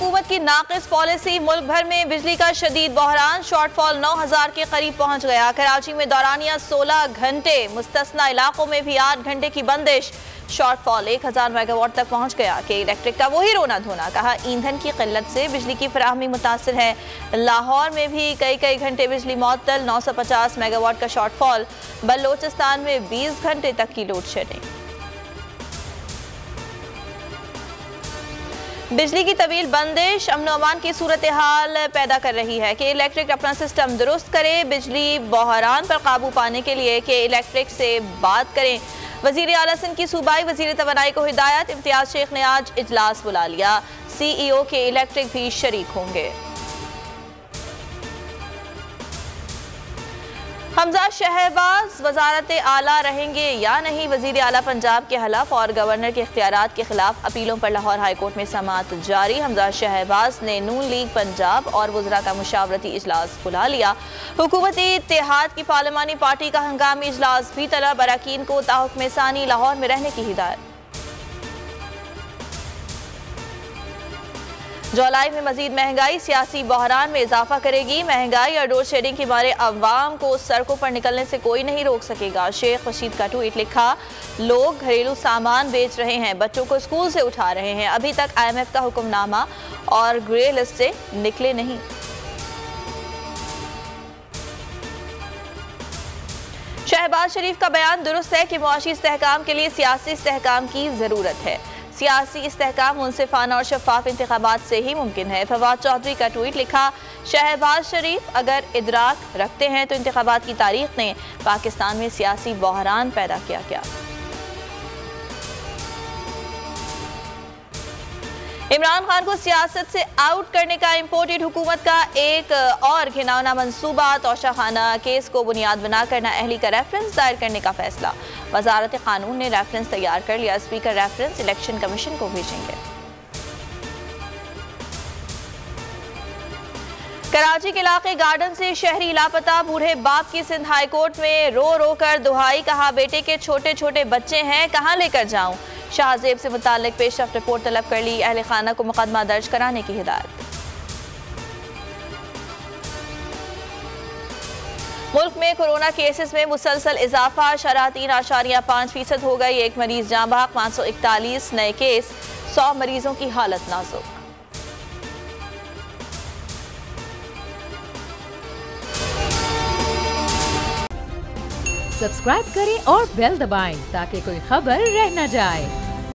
हुकूमत की नाकिस पॉलिसी, मुल्क भर में बिजली का शदीद बहरान, शॉर्टफॉल 9000 के करीब पहुंच गया। कराची में दौरानिया 16 घंटे, मुस्तस्ना इलाकों में भी 8 घंटे की बंदिश। शॉर्टफॉल 1000 मेगावाट तक पहुंच गया कि इलेक्ट्रिक का वही रोना धोना। कहा ईंधन की किल्लत से बिजली की फराहमी मुतासिर है। लाहौर में भी कई घंटे बिजली मुअत्तल, 950 मेगावाट का शॉर्टफॉल। बलोचिस्तान में 20 घंटे तक की लोड शेडिंग। बिजली की तवील बंदिश अमन अमान की सूरत हाल पैदा कर रही है कि इलेक्ट्रिक अपना सिस्टम दुरुस्त करे। बिजली बहरान पर काबू पाने के लिए कि इलेक्ट्रिक से बात करें। वजीर आला सिंध की सूबाई वजीर तवानाई को हिदायत। इम्तियाज शेख ने आज इजलास बुला लिया। CEO के इलेक्ट्रिक भी शरीक होंगे। हमजा शहबाज वजारत आला रहेंगे या नहीं, वजीर आला पंजाब के हलफ और गवर्नर के इख्तियारात के खिलाफ अपीलों पर लाहौर हाईकोर्ट में समाअत जारी। हमजा शहबाज ने नून लीग पंजाब और वज़रा का मुशावरती इजलास बुला लिया। हुकूमती इत्तेहाद की पार्लिमानी पार्टी का हंगामी इजलास भी तलब। अरकान को ताहुक्म सानी लाहौर में रहने की हिदायत। जुलाई में मजीद महंगाई सियासी बहरान में इजाफा करेगी। महंगाई और लोड शेडिंग के बारे अवाम को सड़कों पर निकलने से कोई नहीं रोक सकेगा। शेख रशीद का ट्वीट लिखा, लोग घरेलू सामान बेच रहे हैं, बच्चों को स्कूल से उठा रहे हैं, अभी तक IMF का हुक्मनामा और ग्रे लिस्ट से निकले नहीं। शहबाज शरीफ का बयान दुरुस्त है कि मुआशी इस्तेहकाम के लिए सियासी इस्तेहकाम की जरूरत है। सियासी इस्तेहकाम मुनसिफाना और शफाफ इंतखाबात से ही मुमकिन है। फवाद चौधरी का ट्वीट लिखा, शहबाज शरीफ अगर इदराक रखते हैं तो इंतखाबात की तारीख ने पाकिस्तान में सियासी बहरान पैदा किया क्या। इमरान खान को सियासत से आउट करने का इम्पोर्टेड हुकूमत का एक और घिनौना मंसूबा, तोशाखाना केस को बुनियाद बनाकर नाअहली का रेफरेंस दायर करने का फैसला। वजारत कानून ने रेफरेंस तैयार कर लिया। स्पीकर रेफरेंस इलेक्शन कमीशन को भेजेंगे। कराची के इलाके गार्डन से शहरी लापता, बूढ़े बाप की सिंध हाई कोर्ट में रो रो कर दुहाई। कहा बेटे के छोटे छोटे बच्चे हैं, कहां लेकर जाऊं। शाहजेब से मुताल्लिक पेशरफ्त रिपोर्ट तलब कर ली। अहले खाना को मुकदमा दर्ज कराने की हिदायत। मुल्क में कोरोना केसेस में मुसलसल इजाफा, शरह 3.5% हो गई। एक मरीज जाँ बहक, 541 नए केस, 100 मरीजों की हालत नाजुक। सब्सक्राइब करें और बेल दबाएं ताकि कोई खबर रह न जाए।